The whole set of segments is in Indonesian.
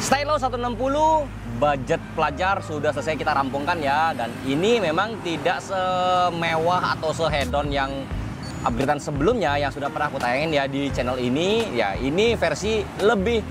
Stylo 160 budget pelajar sudah selesai kita rampungkan ya. Dan ini memang tidak semewah atau sehedon yang upgradean sebelumnya yang sudah pernah aku tayangin ya di channel ini. Ya, ini versi lebih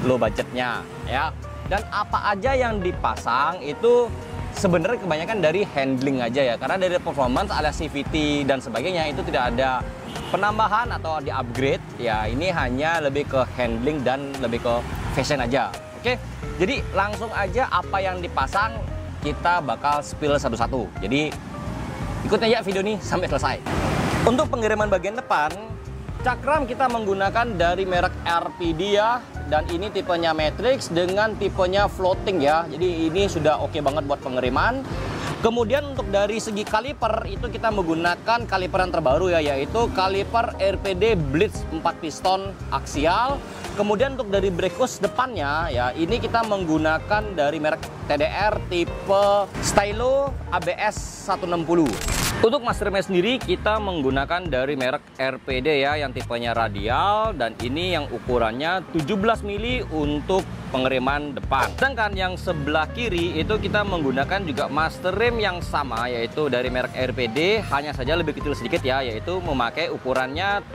low budgetnya ya. Dan apa aja yang dipasang itu sebenarnya kebanyakan dari handling aja ya. Karena dari performance alias CVT dan sebagainya itu tidak ada penambahan atau di upgrade ya. Ini hanya lebih ke handling dan lebih ke fashion aja. Oke, jadi langsung aja apa yang dipasang kita bakal spill satu-satu. Jadi ikutin aja video ini sampai selesai. Untuk pengiriman bagian depan, cakram kita menggunakan dari merek RPD ya. Dan ini tipenya matrix dengan tipenya floating ya. Jadi ini sudah oke banget buat pengiriman. Kemudian untuk dari segi kaliper itu kita menggunakan kaliper yang terbaru ya, yaitu kaliper RPD Blitz 4 piston aksial. Kemudian untuk dari brake hose depannya ya, ini kita menggunakan dari merek TDR tipe Stylo ABS 160. Untuk master rem sendiri kita menggunakan dari merek RPD ya, yang tipenya radial, dan ini yang ukurannya 17 mili untuk pengereman depan. Sedangkan yang sebelah kiri itu kita menggunakan juga master rem yang sama, yaitu dari merek RPD, hanya saja lebih kecil sedikit ya, yaitu memakai ukurannya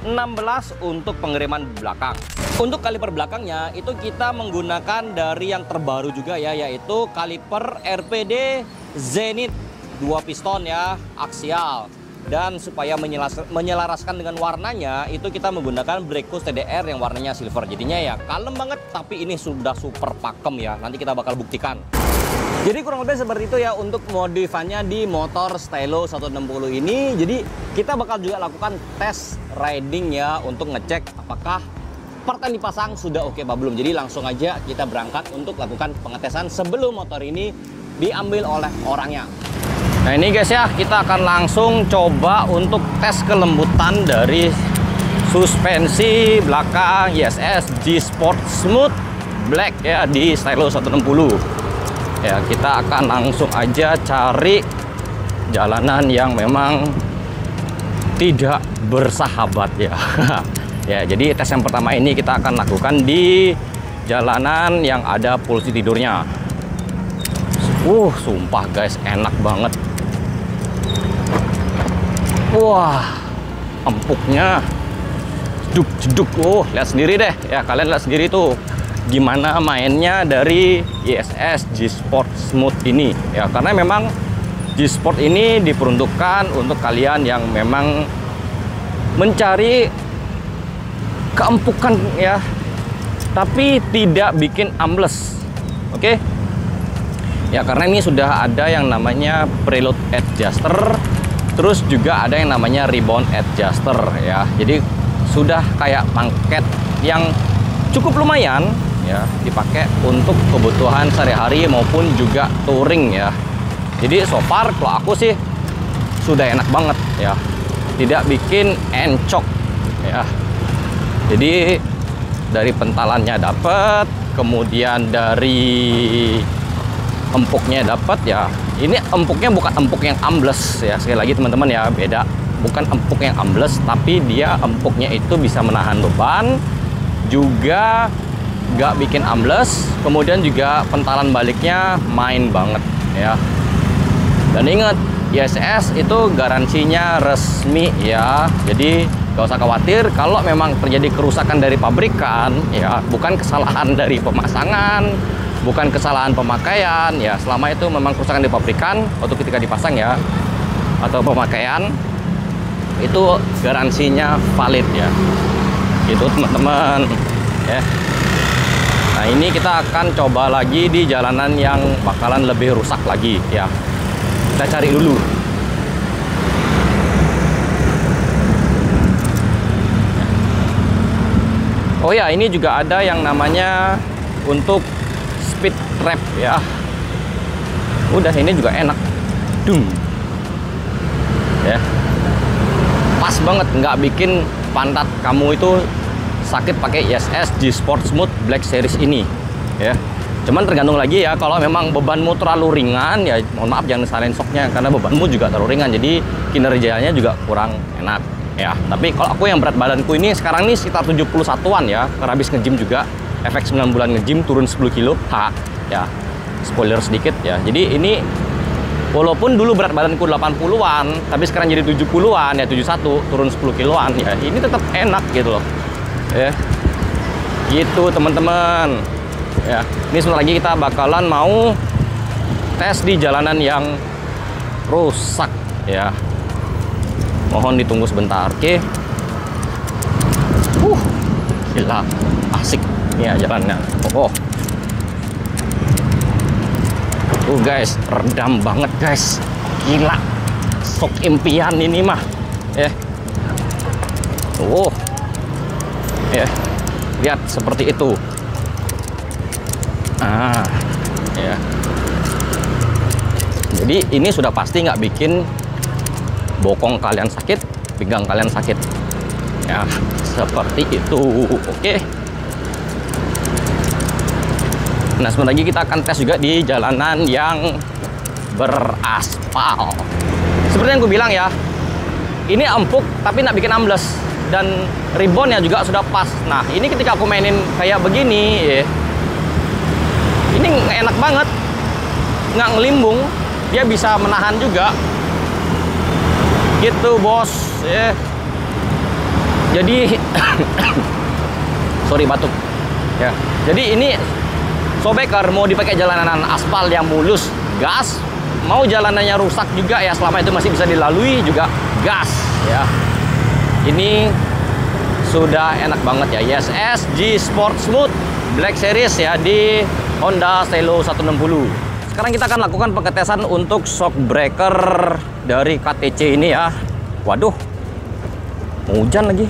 16 untuk pengereman belakang. Untuk kaliper belakangnya itu kita menggunakan dari yang terbaru juga ya, yaitu kaliper RPD Zenith 2 piston ya, aksial. Dan supaya menyelaraskan dengan warnanya, itu kita menggunakan brake hose TDR yang warnanya silver. Jadinya ya kalem banget, tapi ini sudah super pakem ya. Nanti kita bakal buktikan. Jadi kurang lebih seperti itu ya untuk modifannya di motor Stylo 160 ini. Jadi kita bakal juga lakukan tes riding ya, untuk ngecek apakah part yang dipasang sudah oke apa belum. Jadi langsung aja kita berangkat untuk lakukan pengetesan sebelum motor ini diambil oleh orangnya. Nah ini guys ya, kita akan langsung coba untuk tes kelembutan dari suspensi belakang ISS G Sport Smooth Black ya di Stylo 160. Ya, kita akan langsung aja cari jalanan yang memang tidak bersahabat ya. Ya, jadi tes yang pertama ini kita akan lakukan di jalanan yang ada pulsi tidurnya. Sumpah guys, enak banget. Wah, empuknya jeduk. Lihat sendiri deh ya, kalian lihat sendiri tuh gimana mainnya dari ISS G Sport Smooth ini ya. Karena memang G Sport ini diperuntukkan untuk kalian yang memang mencari keempukan ya, tapi tidak bikin ambles. Oke ya, karena ini sudah ada yang namanya preload adjuster, terus juga ada yang namanya rebound adjuster ya. Jadi sudah kayak paket yang cukup lumayan ya, dipakai untuk kebutuhan sehari-hari maupun juga touring ya. Jadi so far kalau aku sih sudah enak banget ya, tidak bikin encok ya. Jadi dari pentalannya dapat, kemudian dari empuknya dapat ya. Ini empuknya bukan empuk yang ambles ya, sekali lagi teman-teman ya, beda. Bukan empuk yang ambles, tapi dia empuknya itu bisa menahan beban, juga nggak bikin ambles, kemudian juga pentalan baliknya main banget ya. Dan ingat, ISS itu garansinya resmi ya, jadi gak usah khawatir kalau memang terjadi kerusakan dari pabrikan ya, bukan kesalahan dari pemasangan, bukan kesalahan pemakaian ya. Selama itu memang kerusakan di pabrikan waktu ketika dipasang ya, atau pemakaian, itu garansinya valid ya. Itu teman-teman ya. Nah ini kita akan coba lagi di jalanan yang bakalan lebih rusak lagi ya. Kita cari dulu. Oh ya, ini juga ada yang namanya untuk speed trap ya. Udah, ini juga enak. Dung. Ya. Pas banget, nggak bikin pantat kamu itu sakit pakai ISS G Sport Smooth Black Series ini ya. Cuman tergantung lagi ya, kalau memang bebanmu terlalu ringan ya mohon maaf jangan salin shocknya, karena bebanmu juga terlalu ringan, jadi kinerjanya juga kurang enak ya. Tapi kalau aku yang berat badanku ini sekarang nih sekitar 71-an ya, karena habis nge-gym juga. efek 9 bulan nge-gym turun 10 kilo. Ya, spoiler sedikit ya. Jadi ini walaupun dulu berat badanku 80-an, tapi sekarang jadi 70-an, ya 71, turun 10 kiloan. Ya, ini tetap enak gitu loh. Ya. Gitu, teman-teman. Ya, ini sebentar lagi kita bakalan mau tes di jalanan yang rusak ya. Mohon ditunggu sebentar, oke? Gila, asik ya jalannya. Guys, redam banget guys. Gila, sok impian ini mah. Ya. Ya. Lihat seperti itu. Ya. Jadi ini sudah pasti nggak bikin bokong kalian sakit, pinggang kalian sakit. Ya, seperti itu. Oke. Nah, sebentar lagi kita akan tes juga di jalanan yang beraspal. Seperti yang gue bilang ya, ini empuk tapi nggak bikin ambles, dan reboundnya juga sudah pas. Nah, ini ketika aku mainin kayak begini, ya, ini enak banget, nggak ngelimbung, dia bisa menahan juga. Gitu bos, ya. Jadi, sorry batuk, ya. Jadi ini Sobeker mau dipakai jalanan aspal yang mulus, gas. Mau jalanannya rusak juga ya, selama itu masih bisa dilalui juga gas ya. Ini sudah enak banget ya. YSS G Sport Smooth Black Series ya di Honda Stelo 160. Sekarang kita akan lakukan pengetesan untuk shock breaker dari KTC ini ya. Waduh, mau hujan lagi.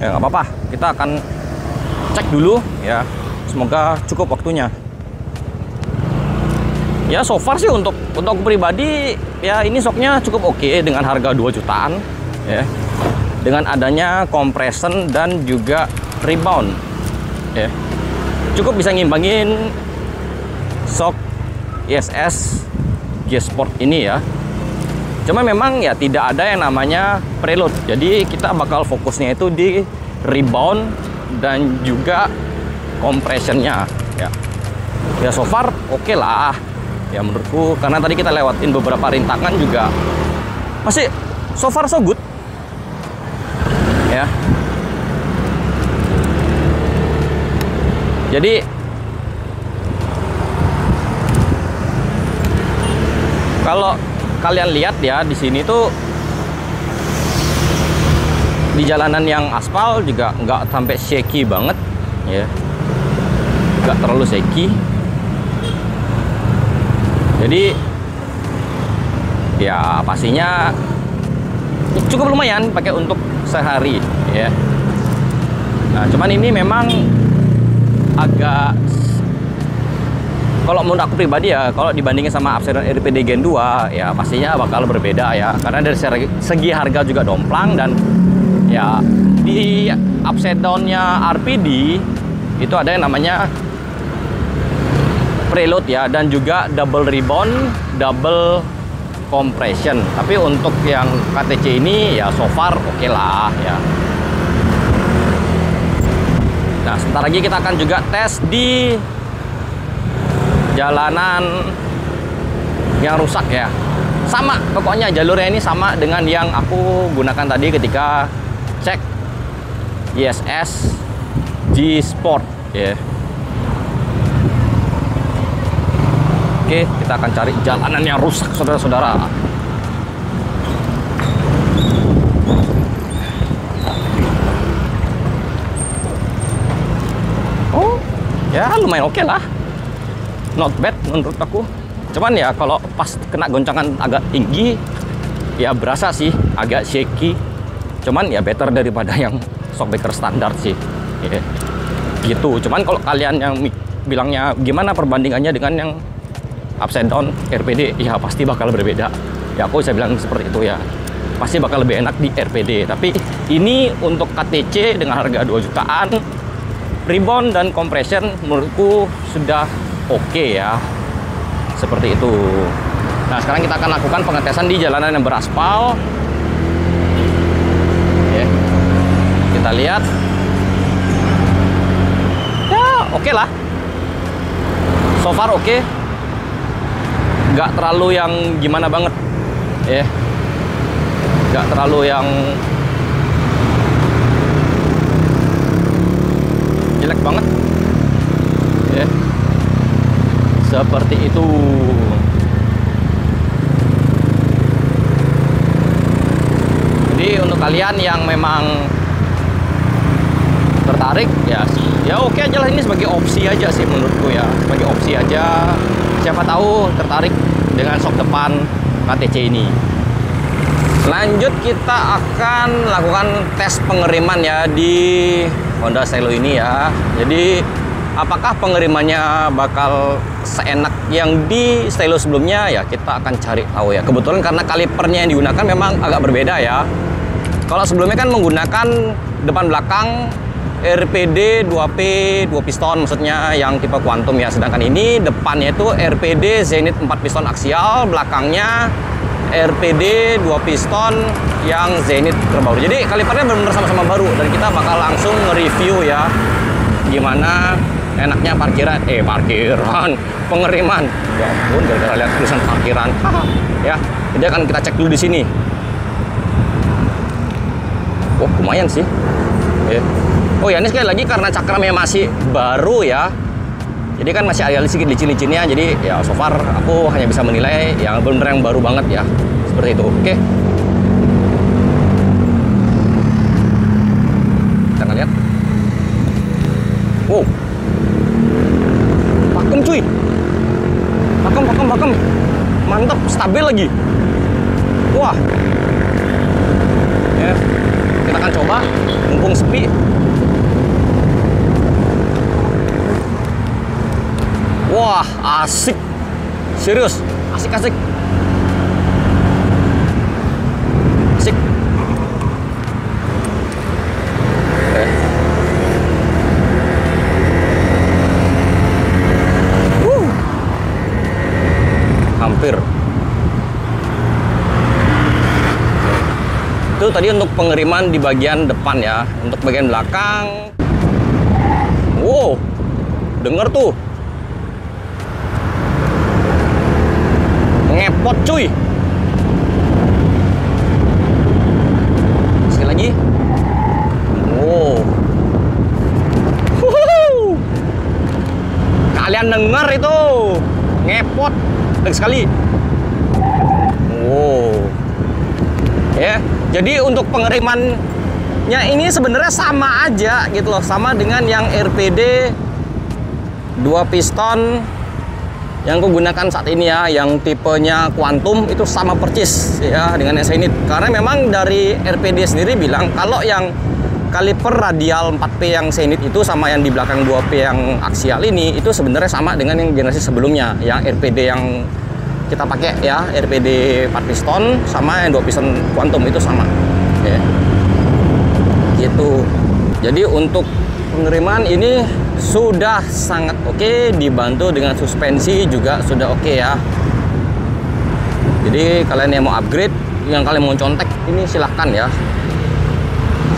Ya nggak apa-apa, kita akan cek dulu ya. Semoga cukup waktunya. Ya so far sih untuk aku pribadi ya ini shocknya cukup oke dengan harga 2 jutaan ya. Dengan adanya compression dan juga rebound ya. Cukup bisa ngimbangin shock YSS G Sport ini ya. Cuma memang ya tidak ada yang namanya preload. Jadi kita bakal fokusnya itu di rebound dan juga compressionnya ya. Ya so far oke lah ya menurutku, karena tadi kita lewatin beberapa rintangan juga masih so far so good ya. Jadi kalau kalian lihat ya di sini tuh di jalanan yang aspal juga nggak sampai shaky banget ya, nggak terlalu shaky. Jadi ya pastinya cukup lumayan pakai untuk sehari ya. Nah cuman ini memang agak, kalau menurut aku pribadi ya, kalau dibandingin sama Upside Down RPD Gen 2 ya pastinya bakal berbeda ya, karena dari segi harga juga domplang. Dan ya di Upside Down-nya RPD itu ada yang namanya preload ya, dan juga double rebound, double compression. Tapi untuk yang KTC ini ya so far oke lah ya. Nah sebentar lagi kita akan juga tes di jalanan yang rusak ya. Sama pokoknya jalurnya ini sama dengan yang aku gunakan tadi ketika cek YSS G Sport ya. Oke, kita akan cari jalanan yang rusak saudara-saudara. Oh ya lumayan oke lah, not bad menurut aku. Cuman ya kalau pas kena goncangan agak tinggi ya berasa sih agak shaky. Cuman ya better daripada yang shockbreaker standar sih ya. Gitu. Cuman kalau kalian yang bilangnya gimana perbandingannya dengan yang Upside Down RPD, ya pasti bakal berbeda ya. Aku bisa bilang seperti itu ya, pasti bakal lebih enak di RPD. Tapi ini untuk KTC dengan harga 2 jutaan, rebound dan compression menurutku sudah oke ya. Seperti itu. Nah sekarang kita akan lakukan pengetesan di jalanan yang beraspal ya. Kita lihat ya, oke lah. So far oke. Nggak terlalu yang gimana banget. Ya. Nggak terlalu yang jelek banget. Ya. Seperti itu. Jadi untuk kalian yang memang tertarik ya oke aja lah, ini sebagai opsi aja sih menurutku ya, sebagai opsi aja, siapa tahu tertarik dengan sok depan KTC ini. Lanjut kita akan lakukan tes pengeriman ya di Honda Stylo ini ya. Jadi apakah pengerimannya bakal seenak yang di Stylo sebelumnya ya, kita akan cari tahu ya. Kebetulan karena kalipernya yang digunakan memang agak berbeda ya. Kalau sebelumnya kan menggunakan depan belakang RPD 2P 2 piston, maksudnya yang tipe Quantum ya. Sedangkan ini depannya itu RPD Zenith 4 piston aksial, belakangnya RPD 2 piston yang Zenith terbaru. Jadi kalipernya benar-benar sama-sama baru, dan kita bakal langsung nge-review ya gimana enaknya parkiran pengeriman. Ya ampun, gara-gara lihat tulisan parkiran. Ya, jadi akan kita cek dulu di sini. Oh, lumayan sih. Ya. Oh ya, ini sekali lagi karena cakramnya masih baru ya, jadi kan masih ada sedikit licin-licinnya. Jadi ya so far aku hanya bisa menilai yang benar-benar yang baru banget ya, seperti itu. Oke, kita lihat. Wow, pakem cuy, pakem, mantap, stabil lagi. Wah ya, kita akan coba mumpung sepi. Wah, asik. Serius, asik. Asik. Hampir. Itu tadi untuk pengeriman di bagian depan ya. Untuk bagian belakang, wow, denger tuh. Ngepot cuy. Sekali lagi. Wow. Kalian denger itu? Ngepot. Baik sekali. Wow. Ya, jadi untuk pengerimannya ini sebenarnya sama aja gitu loh, sama dengan yang RPD 2 piston yang aku gunakan saat ini ya, yang tipenya Quantum itu sama persis ya dengan yang Zenith. Karena memang dari RPD sendiri bilang kalau yang kaliper radial 4P yang Zenith itu sama yang di belakang 2P yang aksial ini itu sebenarnya sama dengan yang generasi sebelumnya, yang RPD yang kita pakai ya, RPD 4 piston sama yang 2 piston Quantum itu sama ya. Gitu. Jadi untuk pengiriman ini sudah sangat oke, dibantu dengan suspensi juga sudah oke ya. Jadi kalian yang mau upgrade, yang kalian mau contek ini silahkan ya,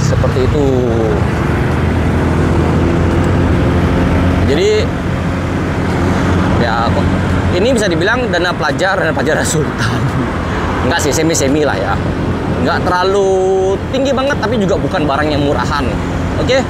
seperti itu. Jadi ya ini bisa dibilang dana pelajar Sultan. Enggak sih, semi lah ya, nggak terlalu tinggi banget tapi juga bukan barang yang murahan. Oke.